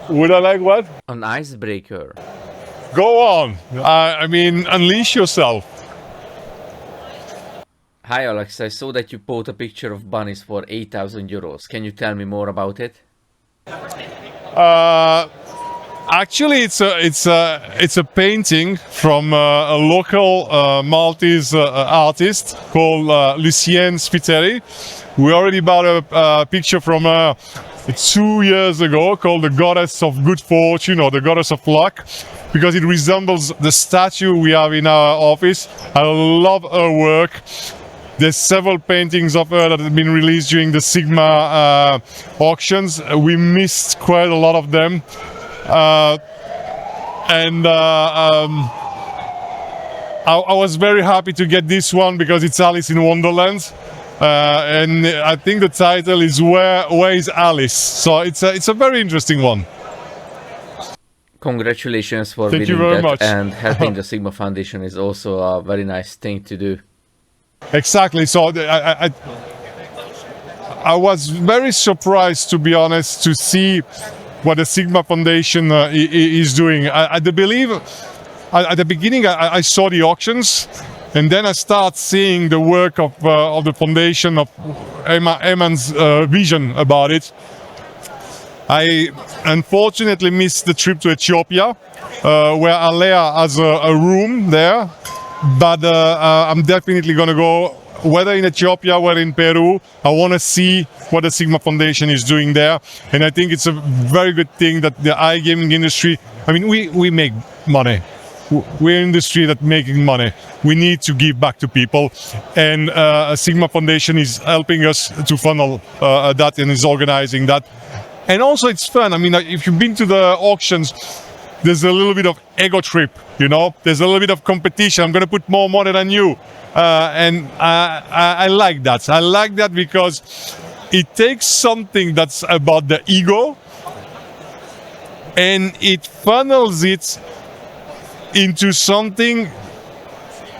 Would I like what? An icebreaker. Go on. I mean, unleash yourself. Hi Alex, I saw that you bought a picture of bunnies for 8,000 euros. Can you tell me more about it? Actually, it's a painting from a local Maltese artist called Lucien Spiteri. We already bought a picture from her 2 years ago called the Goddess of Good Fortune or the Goddess of Luck, because it resembles the statue we have in our office. I love her work. There's several paintings of her that have been released during the Sigma auctions. We missed quite a lot of them. I was very happy to get this one because it's Alice in Wonderland. And I think the title is Where is Alice? So it's a very interesting one. Congratulations for Thank you winning very that, much. and helping the Sigma Foundation is also a very nice thing to do. Exactly. So I was very surprised, to be honest, to see what the Sigma Foundation is doing. At the beginning, I saw the auctions, and then I start seeing the work of the foundation, of Eman's vision about it. I unfortunately missed the trip to Ethiopia, where Alea has a room there. But I'm definitely going to go, whether in Ethiopia or in Peru. I want to see what the Sigma Foundation is doing there. And I think it's a very good thing that the iGaming industry, I mean, we make money. We're an industry that's making money. We need to give back to people. And Sigma Foundation is helping us to funnel that and is organizing that. And also it's fun. I mean, if you've been to the auctions, there's a little bit of ego trip, you know? There's a little bit of competition. I'm going to put more money than you. And I like that. I like that because it takes something that's about the ego and it funnels it into something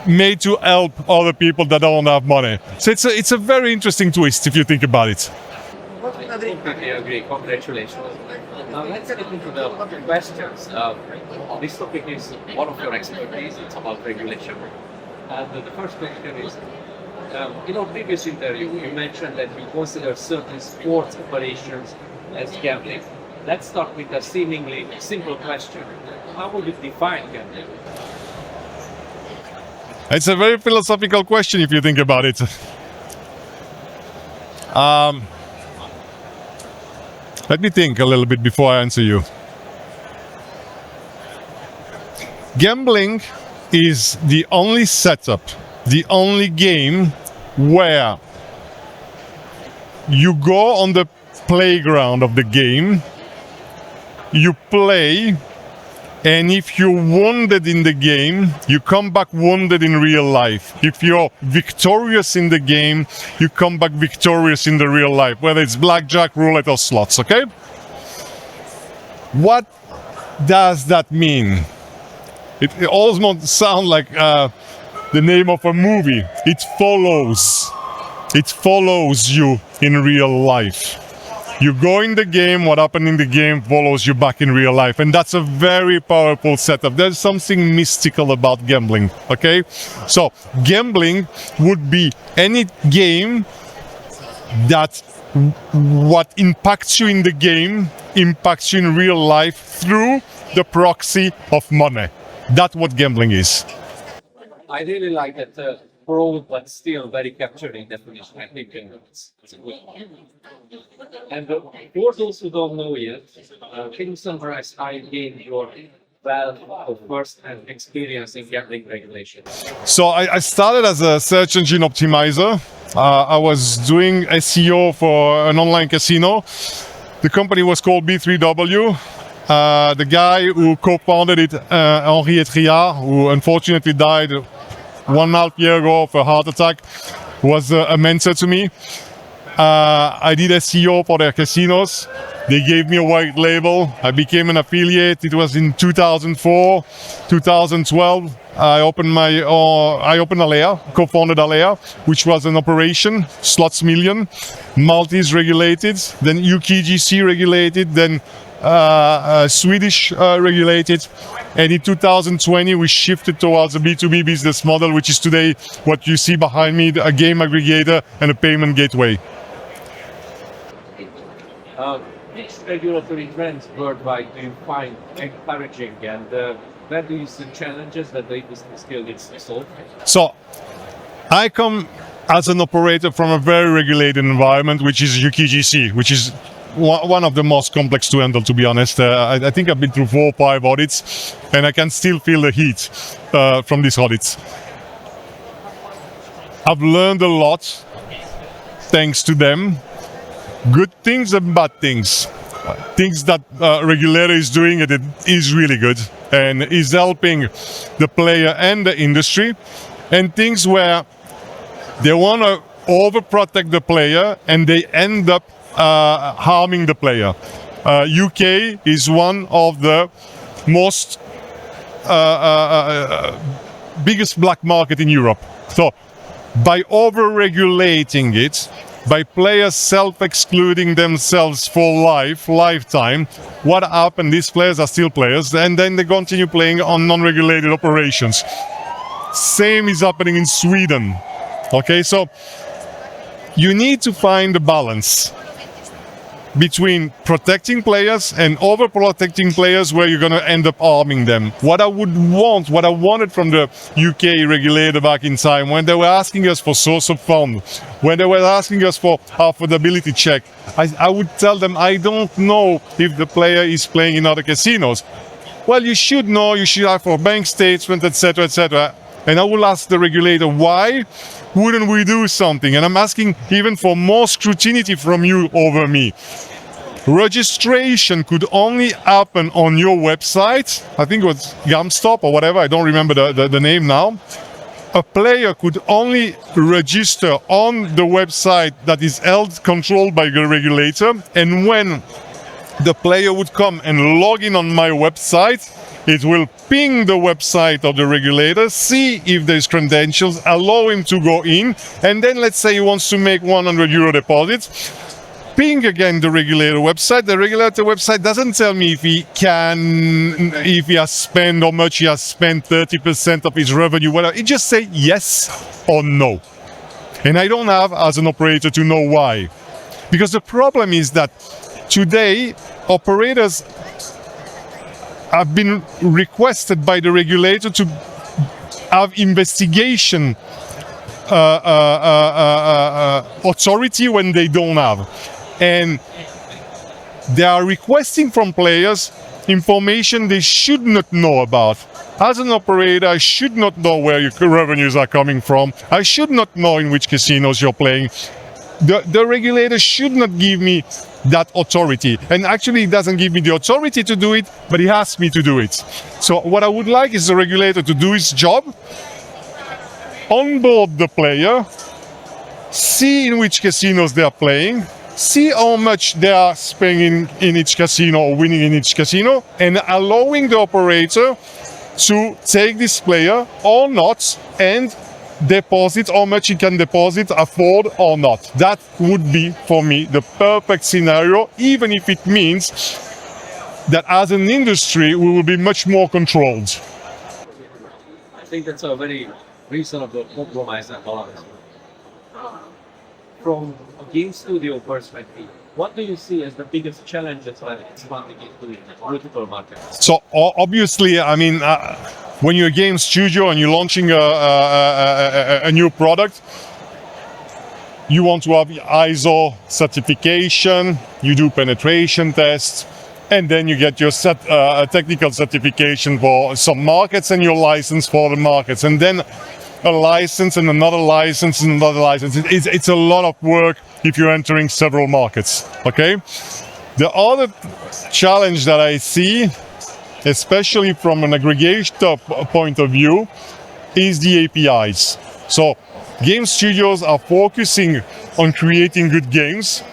made to help other people that don't have money. So it's a very interesting twist if you think about it. Completely agree. Congratulations. Now let's get into the questions. This topic is one of your expertise. It's about regulation. And the first question is, in our previous interview, you mentioned that you consider certain sports operations as gambling. Let's start with a seemingly simple question. How would you define gambling? It's a very philosophical question if you think about it. Let me think a little bit before I answer you. Gambling is the only setup, the only game where you go on the playground of the game, you play, and if you're wounded in the game, you come back wounded in real life. If you're victorious in the game, you come back victorious in the real life, whether it's blackjack, roulette, or slots, okay? What does that mean? It almost sounds like the name of a movie. It follows you in real life. You go in the game, what happened in the game follows you back in real life. And that's a very powerful setup. There's something mystical about gambling, okay? So gambling would be any game that what impacts you in the game impacts you in real life through the proxy of money. That's what gambling is. I really like that broad but still very capturing definition. I think it's a good one. And for those who don't know yet, can you summarize how you gained your wealth of first-hand experience in gambling regulation? So I started as a search engine optimizer. I was doing SEO for an online casino. The company was called B3W. The guy who co-founded it, Henri Etriard, who unfortunately died 1.5 years ago of a heart attack, was a mentor to me. I did SEO for their casinos. They gave me a white label. I became an affiliate. It was in 2004, 2012. I opened Alea, co-founded Alea, which was an operation, Slots Million, Maltese regulated, then UKGC regulated, then Swedish regulated, and in 2020 we shifted towards a B2B business model, which is today what you see behind me, a game aggregator and a payment gateway. Which regulatory trends worldwide do you find encouraging, and where do you see challenges that the industry still needs to solve? So, I come as an operator from a very regulated environment, which is UKGC, which is one of the most complex to handle, to be honest. I think I've been through 4 or 5 audits, and I can still feel the heat from these audits. I've learned a lot thanks to them. Good things and bad things. Things that regulator is doing, it is really good and is helping the player and the industry. And things where they want to overprotect the player and they end up harming the player. UK is one of the most biggest black market in Europe. So by over-regulating it, by players self-excluding themselves for lifetime, what happened? These players are still players, and then they continue playing on non-regulated operations. Same is happening in Sweden. Okay, so you need to find a balance between protecting players and overprotecting players where you're going to end up harming them. What I wanted from the UK regulator back in time, when they were asking us for source of fund, when they were asking us for affordability check, I would tell them, I don't know if the player is playing in other casinos. Well, you should know, you should have for bank statement, etc., etc. And I will ask the regulator, why wouldn't we do something? And I'm asking even for more scrutiny from you over me. Registration could only happen on your website. I think it was GamStop or whatever, I don't remember the name now. A player could only register on the website that is controlled by the regulator. And when the player would come and log in on my website, it will ping the website of the regulator, see if there's credentials, allow him to go in, and then let's say he wants to make €100 deposits, ping again the regulator website. The regulator website doesn't tell me if he has spent, how much he has spent, 30% of his revenue, whatever. It just say yes or no. And I don't have, as an operator, to know why. Because the problem is that today, operators have been requested by the regulator to have investigation authority when they don't have. And they are requesting from players information they should not know about. As an operator, I should not know where your revenues are coming from. I should not know in which casinos you're playing. The regulator should not give me that authority. And actually, it doesn't give me the authority to do it, but he asks me to do it. So what I would like is the regulator to do his job, onboard the player, see in which casinos they are playing, see how much they are spending in each casino or winning in each casino, and allowing the operator to take this player or not and deposit how much he can deposit, afford or not. That would be, for me, the perfect scenario, even if it means that as an industry we will be much more controlled. I think that's a very reasonable compromise and balance. From a game studio perspective, what do you see as the biggest challenges when expanding into the multiple markets? So obviously, I mean, when you're a game studio and you're launching a new product, you want to have ISO certification, you do penetration tests, and then you get your technical certification for some markets and your license for the markets, and then a license and another license and another license. It's a lot of work if you're entering several markets, okay? The other challenge that I see, especially from an aggregator point of view, is the APIs. So game studios are focusing on creating good games,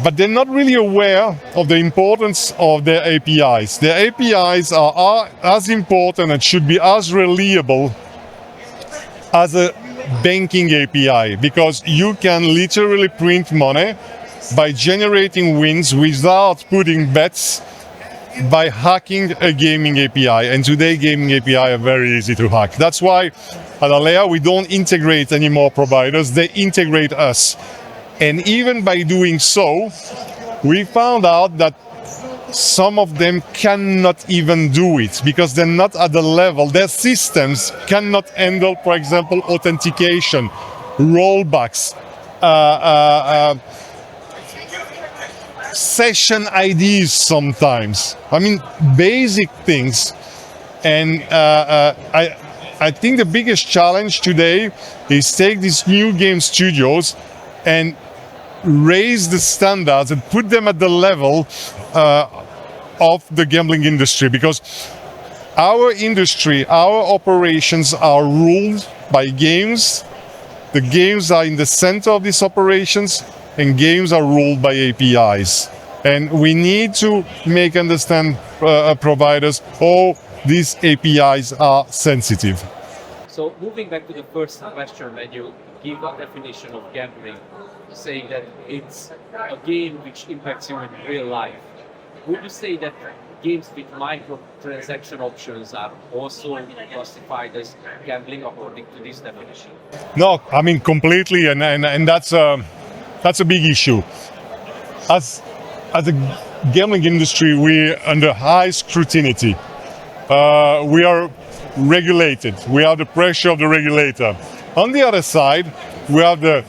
but they're not really aware of the importance of their APIs. Their APIs are as important and should be as reliable as a banking API, because you can literally print money by generating wins without putting bets by hacking a gaming API. And today, gaming API are very easy to hack. That's why at Alea, we don't integrate any more providers, they integrate us. And even by doing so, we found out that some of them cannot even do it because they're not at the level. Their systems cannot handle, for example, authentication, rollbacks, session IDs sometimes. I mean, basic things. And I think the biggest challenge today is take these new game studios and raise the standards and put them at the level of the gambling industry, because our industry, our operations are ruled by games. The games are in the center of these operations, and games are ruled by APIs. And we need to make understand providers, these APIs are sensitive. So moving back to the first question, when you give a definition of gambling, saying that it's a game which impacts you in real life, would you say that games with microtransaction options are also classified as gambling according to this definition? No, I mean completely, and that's a big issue. As a gambling industry, we're under high scrutiny. We are regulated. We have the pressure of the regulator. On the other side, we have the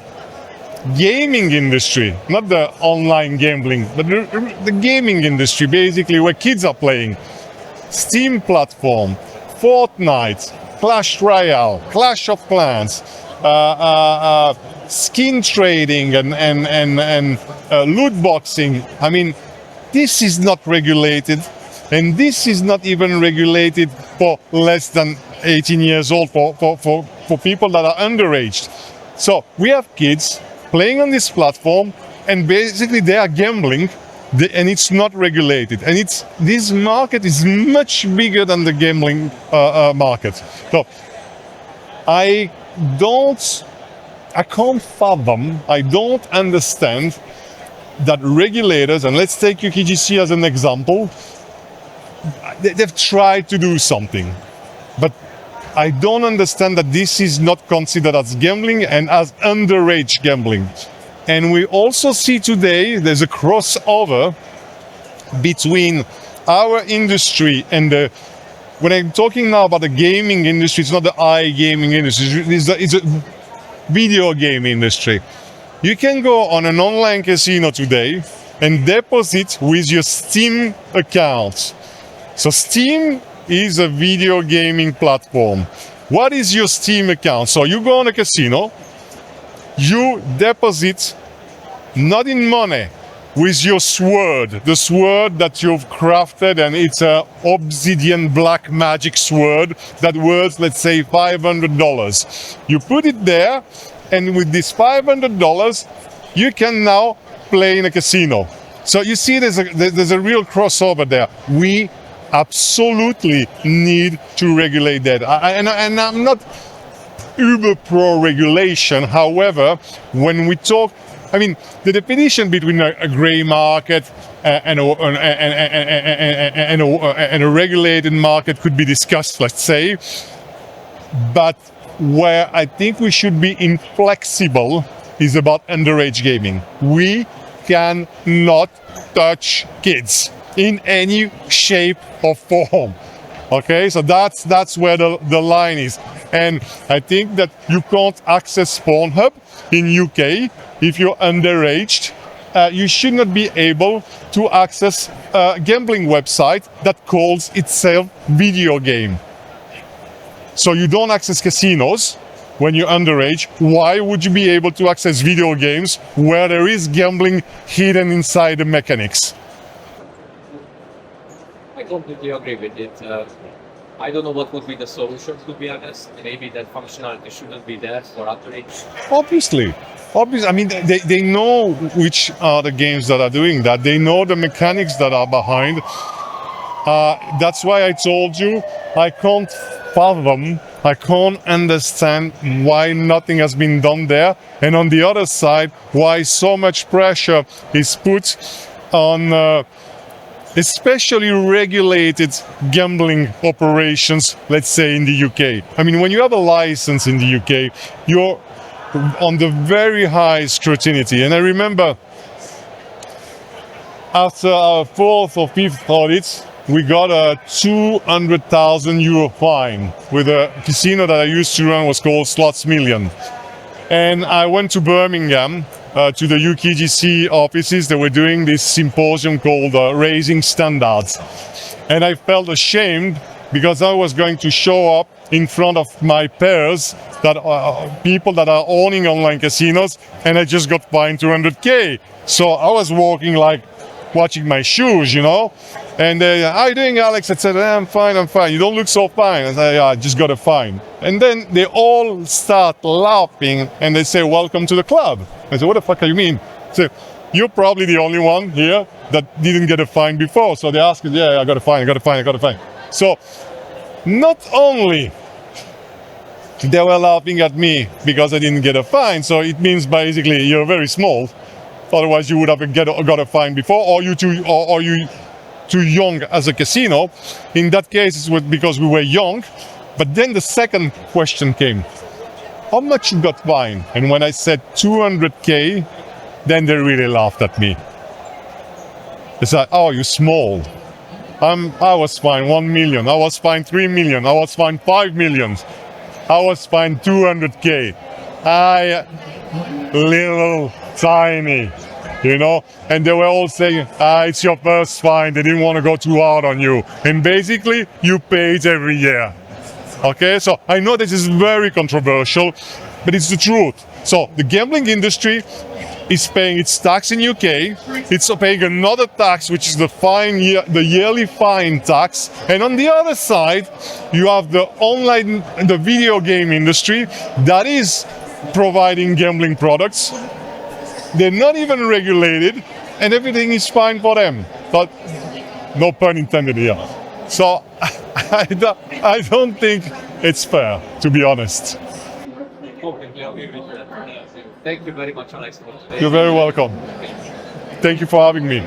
gaming industry, not the online gambling, but the gaming industry, basically where kids are playing. Steam platform, Fortnite, Clash Royale, Clash of Clans, skin trading and loot boxing. I mean, this is not regulated, and this is not even regulated for less than 18 years old, for people that are underage. So we have kids playing on this platform, and basically they are gambling, and it's not regulated. And this market is much bigger than the gambling market. So I can't fathom, I don't understand that regulators, and let's take UKGC as an example, they've tried to do something, but I don't understand that this is not considered as gambling and as underage gambling. And we also see today there's a crossover between our industry and when I'm talking now about the gaming industry, it's not the iGaming industry, it's a video game industry. You can go on an online casino today and deposit with your Steam account. So Steam is a video gaming platform. What is your Steam account? So you go on a casino, you deposit not in money, with your sword, the sword that you've crafted, and it's a obsidian black magic sword that worth, let's say, $500. You put it there, and with this $500, you can now play in a casino. So you see there's a real crossover there. We absolutely need to regulate that. And I'm not uber pro regulation. However, when we talk, I mean, the definition between a gray market and a regulated market could be discussed, let's say. But where I think we should be inflexible is about underage gaming. We cannot touch kids in any shape or form. Okay, so that's where the line is. And I think that you can't access Pornhub in UK if you're underage. You should not be able to access a gambling website that calls itself video game. So you don't access casinos when you're underage. Why would you be able to access video games where there is gambling hidden inside the mechanics? I completely agree with it. I don't know what would be the solution, to be honest. Maybe that functionality shouldn't be there for underage. Obviously. I mean, they know which are the games that are doing that. They know the mechanics that are behind. That's why I told you I can't fathom I can't understand why nothing has been done there. And on the other side, why so much pressure is put on especially regulated gambling operations, let's say in the UK. I mean, when you have a license in the UK, you're on the very high scrutiny. And I remember after our fourth or fifth audit, we got a 200,000 euro fine with a casino that I used to run, was called Slots Million. And I went to Birmingham to the UKGC offices. They were doing this symposium called Raising Standards. And I felt ashamed because I was going to show up in front of my peers, that people that are owning online casinos, and I just got fined 200K. So I was walking like watching my shoes, you know. And they, how are you doing, Alex? I said, I'm fine. You don't look so fine. I said, yeah, I just got a fine. And then they all start laughing and they say, welcome to the club. I said, what the fuck do you mean? I said, you're probably the only one here that didn't get a fine before. So they asked, yeah, I got a fine. So not only they were laughing at me because I didn't get a fine, so it means basically you're very small. Otherwise you would have got a fine before, or you too young as a casino. In that case, it was because we were young. But then the second question came, how much you got fined? And when I said 200K, then they really laughed at me. They said, oh, you're small. I was fined 1 million, I was fined 3 million, I was fined 5 million, I was fined 200K. Little tiny, you know, and they were all saying, it's your first fine, they didn't want to go too hard on you. And basically, you pay it every year. Okay, so I know this is very controversial, but it's the truth. So the gambling industry is paying its tax in UK, it's paying another tax, which is the yearly fine tax. And on the other side, you have the video game industry that is providing gambling products. They're not even regulated, and everything is fine for them. But no pun intended here. So I don't think it's fair, to be honest. Thank you very much, Alex. You're very welcome. Thank you for having me.